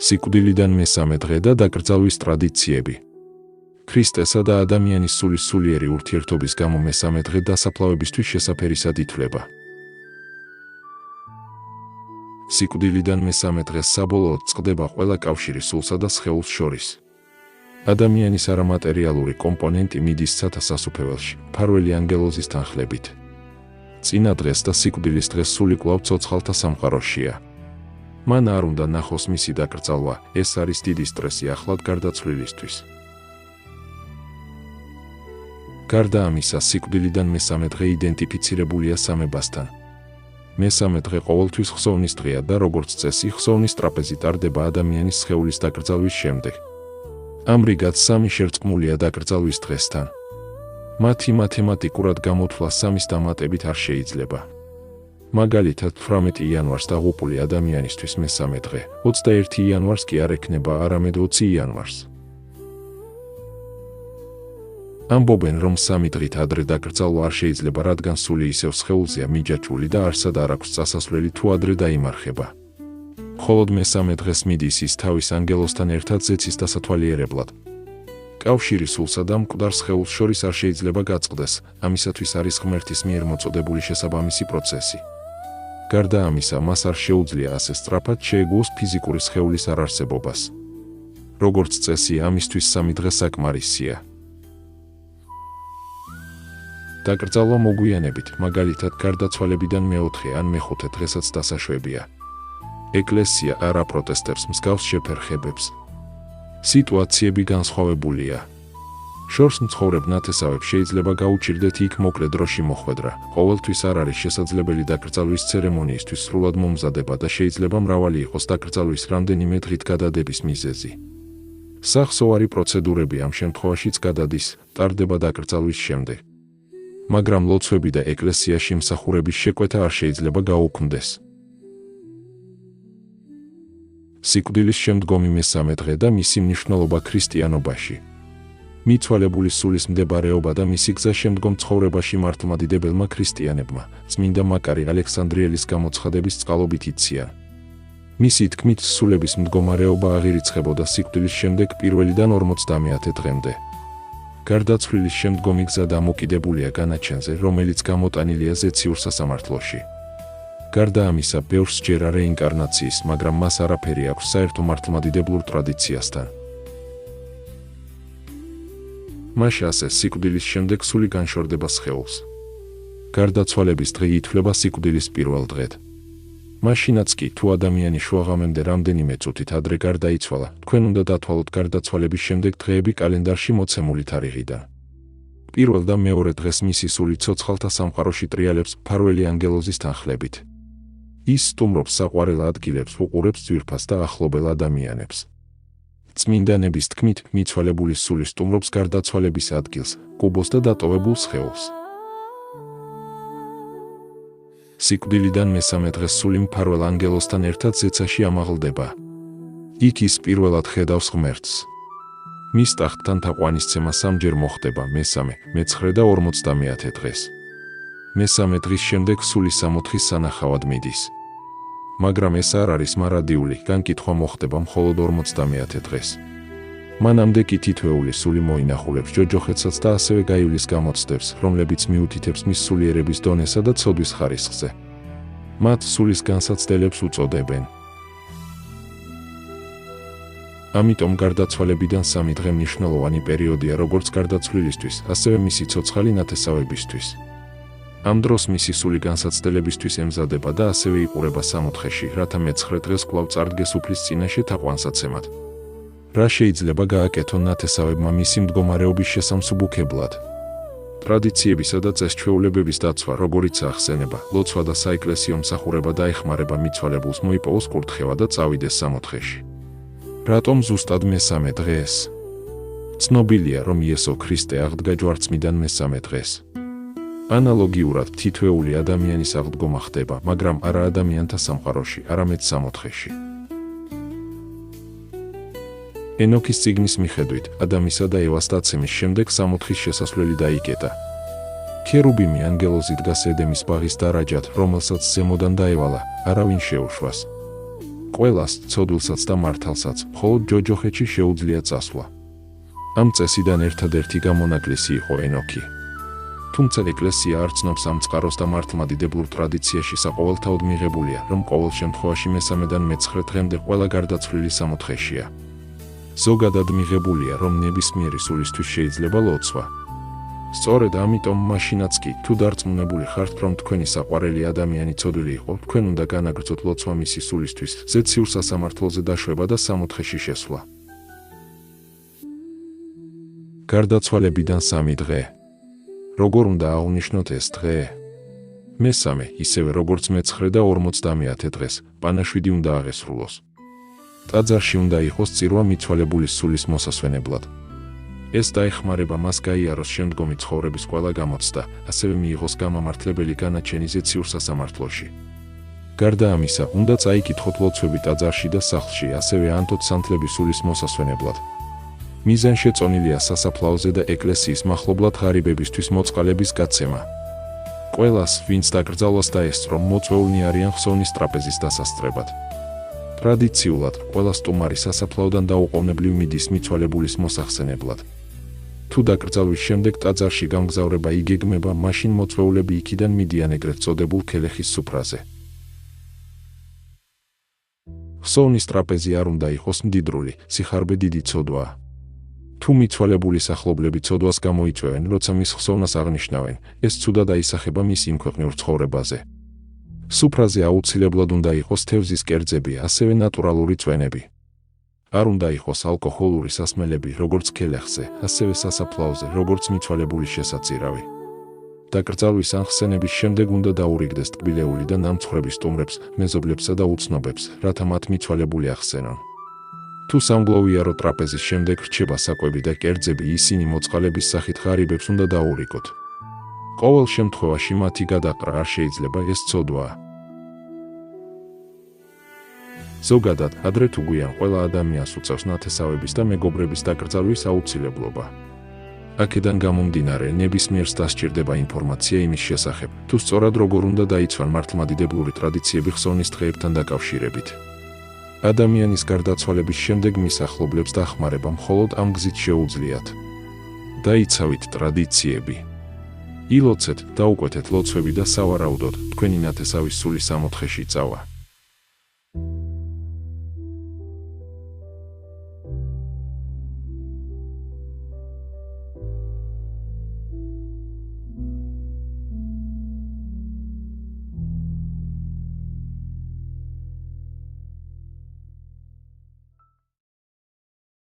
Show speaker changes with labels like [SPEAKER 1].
[SPEAKER 1] სიკვდილიდან მესამე დღე და დაკრძალვის ტრადიციები. ქრისტესა და ადამიანის სულის სულიერი ურთიერთობის გამო მესამე დღე დასაფლავებისთვის შესაფერისად ითვლება. სიკვდილიდან მესამე დღეს საბოლოოდ წყდება ყველა კავშირი სულსა და სხეულს შორის. ადამიანის არამატერიალური კომპონენტი მიდის სათასასუფეველში, მფარველი ანგელოზის თანხლებით. წინა დღეს და სიკვდილის დღეს სული კვლავ ცოცხალთა სამყაროშია. მან არ უნდა ნახოს მისი დაკრძალვა, ეს არის დიდი სტრესი ახლად გარდაცვლილისთვის. გარდა ამისა, სიკვდილიდან მესამე დღე იდენტიფიცირებულია სამებასთან. მესამე დღე ყოველთვის ხსოვნის დღეა და როგორც წესი, ხსოვნის ტრაპეზი ტარდება ადამიანის სხეულის დაკრძალვის შემდეგ. ამრიგად სამი შერწყმულია დაკრძალვის დღესთან. მათი მათემატიკურად გამოთვლა სამის დამატებით არ შეიძლება. მაგალითად, 18 იანვარს დაღუპული ადამიანისთვის მესამე დღე, 21 იანვარს კი არ ექნება, არამედ 20 იანვარს. ამბობენ, რომ სამი დღით ადრე დაკრძალვა არ შეიძლება, რადგან სული ისევ სხეულზეა მიჯაჭვული და არსად არ აქვს წასასვლელი თუ ადრე დაიმარხება. მხოლოდ მესამე დღეს მიდის ის თავის ანგელოზთან ერთად ზეცის დასათვალიერებლად. კავშირი სულსა და მკვდარ სხეულს შორის არ შეიძლება გაწყდეს, ამისათვის არის ღმერთის მიერ მოწოდებული შესაბამისი პროცესი. გარდა ამისა, მას არ შეუძლია ასე სწრაფად შეეგუოს ფიზიკური სხეულის არარსებობას. როგორც წესი, ამისთვის სამი დღე საკმარისია. დაკრძალვა მოგვიანებით, მაგალითად გარდაცვალებიდან მეოთხე ან მეხუთე დღესაც დასაშვებია. ეკლესია არ აპროტესტებს მსგავს შეფერხებებს. სიტუაციები განსხვავებულია. შორს მცხოვრებ ნათესავებს შეიძლება გაუჭირდეთ იქ მოკლე დროში მოხვედრა, ყოველთვის არ არის შესაძლებელი დაკრძალვის ცერემონიისთვის სრულად მომზადება და შეიძლება მრავალი იყოს დაკრძალვის რამდენიმე დღით გადადების მიზეზი. სახსოვარი პროცედურები ამ შემთხვევაშიც გადადის, ტარდება დაკრძალვის შემდეგ. მაგრამ ლოცვები და ეკლესიაში მსახურების შეკვეთა არ შეიძლება გაუქმდეს. სიკვდილის შემდგომი მესამე დღე და მისი მნიშვნელობა ქრისტიანობაში. მიცვალებული სულის მდებარეობა და მისი გზა შემდგომ ცხოვრებაში მართლმადიდებელმა ქრისტიანებმა, წმინდა მაკარი ალექსანდრიელის გამოცხადების წყალობით იციან. მისი თქმით, სულების მდგომარეობა აღირიცხებოდა სიკვდილის შემდეგ 1-დან 50 დღემდე. გარდაცვლილის შემდგომი გზა დამოკიდებულია განაჩენზე, რომელიც გამოტანილია ზეციურ სასამართლოში. გარდა ამისა, ბევრს სჯერა რეინკარნაციის, მაგრამ მას არაფერი აქვს საერთო მართლმადიდებლურ ტრადიციასთან. მაშ ასე, სიკვდილის შემდეგ სული განშორდება სხეულს. გარდაცვალების დღე ითვლება სიკვდილის პირველ დღედ. მაშინაც კი, თუ ადამიანი შუაღამემდე რამდენიმე წუთით ადრე გარდაიცვალა, თქვენ უნდა დათვალოთ გარდაცვალების შემდეგ დღეები კალენდარში მოცემული თარიღიდან. პირველ და მეორე დღეს მისი სული ცოცხალთა სამყაროში ტრიალებს მფარველი ანგელოზის თანხლებით. ის სტუმრობს საყვარელ ადგილებს, უყურებს ძვირფას და ახლობელ ადამიანებს. წმინდანების თქმით, მიცვალებული სული სტუმრობს გარდაცვალების ადგილს, კუბოს და დატოვებულ სხეულს. სიკვდილიდან მესამე დღეს სული მფარველ ანგელოზთან ერთად ზეცაში ამაღლდება. იქ ის პირველად ხედავს ღმერთს. მის ტახტთან თაყვანისცემა სამჯერ მოხდება, მესამე, მე-9 და 50 დღეს. მესამე დღის შემდეგ სული 60 სანახავად მიდის. მაგრამ ეს არ არის მარადიული, განკითხვა მოხდება მხოლოდ 50 დღეს. მანამდე კი თითოეული სული მოინახულებს ჯოჯოხეთსაც და ასევე გაივლის გამოცდებს, რომლებიც მიუთითებს მის სულიერების დონესა და ცოდვის ხარისხზე. მათ სულის განსაცდელებს უწოდებენ. ამიტომ გარდაცვალებიდან 3 დღე მნიშვნელოვანი პერიოდია როგორც გარდაცვლილისთვის, ასევე მისი ცოცხალი ნათესავებისთვის. ამ დროს მისი სული განსაცდელებისთვის ემზადება და ასევე იყურება სამოთხეში, რათა მე-9 დღეს კვლავ წარდგეს უფლის წინაშე თაყვანსაცემად. რა შეიძლება გააკეთონ ნათესავებმა მისი მდგომარეობის შესამსუბუქებლად? ტრადიციებისა და წესჩვეულებების დაცვა, როგორიც ახსენება, ლოცვა და საეკლესიო მსახურება დაეხმარება მიცვალებულს მოიპოვოს კურთხევა და წავიდეს სამოთხეში. რატომ ზუსტად მესამე დღეს? ცნობილია, რომ იესო ქრისტე აღდგა ჯვარცმიდან მესამე დღეს. ანალოგიურად თითოეული ადამიანის აღდგომა ხდება, მაგრამ არა ადამიანთა სამყაროში, არამედ სამოთხეში. ენოქის წიგნის მიხედვით, ადამისა და ევას დაცემის შემდეგ სამოთხის შესასვლელი დაიკეტა. ქერუბიმი ანგელოზი დგას ედემის ბაღის დარაჯად, რომელსაც ზემოდან დაევალა, არავინ შეუშვას. ყველას, ცოდვილსაც და მართალსაც, მხოლოდ ჯოჯოხეთში შეუძლია წასვლა. ამ წესიდან ერთადერთი გამონაკლისი იყო ენოქი. თუმცა ეკლესია არ ცნობს ამ წყაროს და მართლმადიდებლურ ტრადიციაში საყოველთაოდ მიღებულია, რომ ყოველ შემთხვევაში მესამედან მე-9 დღემდე ყველა გარდაცვლილი სამოთხეშია. ზოგადად მიღებულია, რომ ნებისმიერი სულისთვის შეიძლება ლოცვა. სწორედ ამიტომ მაშინაც კი, თუ დარწმუნებული ხართ, რომ თქვენი საყვარელი ადამიანი ცოდვილი იყო, თქვენ უნდა განაგრძოთ ლოცვა მისი სულისთვის, ზეციურ სასამართლოზე დაშვება და სამოთხეში შესვლა. გარდაცვალებიდან 3 დღე. როგორ უნდა აღვნიშნოთ ეს დღე? მესამე, ისევე როგორც მე-9 და 50 დღეს, პანაშვიდი უნდა აღესრულოს. ტაძარში უნდა იყოს წირვა მიცვალებულის სულის მოსასვენებლად. ეს დაეხმარება მას გაიაროს შემდგომი ცხოვრების ყველა გამოცდა, ასევე მიიღოს გამამართლებელი განაჩენი ზეციურ სასამართლოში. გარდა ამისა, უნდა წაიკითხოთ ლოცვები ტაძარში და სახლში, ასევე ანთოთ სანთლების სულის მოსასვენებლად. მიზანშეწონილია სასაფლაოზე და ეკლესიის მახლობლად ღარიბებისთვის მოწყალების გაცემა. ყველას, ვინც დაკრძალვას დაესწრო, მოწვეულნი არიან ხსოვნის ტრაპეზის დასასწრებად. ტრადიციულად, ყველა სტუმარი სასაფლაოდან დაუყოვნებლივ მიდის მიცვალებულის მოსახსენებლად. თუ დაკრძალვის შემდეგ ტაძარში გამგზავრება იგეგმება, მაშინ მოწვეულები იქიდან მიდიან ეგრეთ წოდებულ ქელეხის სუფრაზე. ხსოვნის ტრაპეზი არ უნდა იყოს მდიდრული, სიხარბე დიდი ცოდვაა. თუ მიცვალებულის ახლობლები ცოდვას გამოიწვევენ, როცა მის ხსოვნას აღნიშნავენ, ეს ცუდად აისახება მის იმქვეყნიურ ცხოვრებაზე. სუფრაზე აუცილებლად უნდა იყოს თევზის კერძები, ასევე ნატურალური წვენები. არ უნდა იყოს ალკოჰოლური სასმელები, როგორც ქელეხზე, ასევე სასაფლაოზე, როგორც მიცვალებულის შესაწირავი. დაკრძალვის ან ხსენების შემდეგ უნდა დაურიგდეს ტკბილეული და ნამცხრები სტუმრებს, მეზობლებსა და უცნობებს, რათა მათ მიცვალებული ახსენონ. თუ სამგლოვიარო ტრაპეზის შემდეგ რჩება საკვები და კერძები, ისინი მოწყალების სახით ღარიბებს უნდა დაურიგოთ. ყოველ შემთხვევაში მათი გადაყრა არ შეიძლება, ეს ცოდვაა. ზოგადად, ადრე თუ გვიან ყველა ადამიანს უწევს ნათესავების და მეგობრების დაკრძალვის აუცილებლობა. აქედან გამომდინარე, ნებისმიერს დასჭირდება ინფორმაცია იმის შესახებ, თუ სწორად როგორ უნდა დაიცვან მართლმადიდებლური ტრადიციები ხსოვნის დღეებთან დაკავშირებით. ადამიანის გარდაცვალების შემდეგ მის ახლობლებს დახმარება მხოლოდ ამ გზით შეუძლიათ. დაიცავით ტრადიციები. ილოცეთ, დაუკვეთეთ ლოცვები და სავარაუდოდ, თქვენი ნათესავის სული სამოთხეში წავა.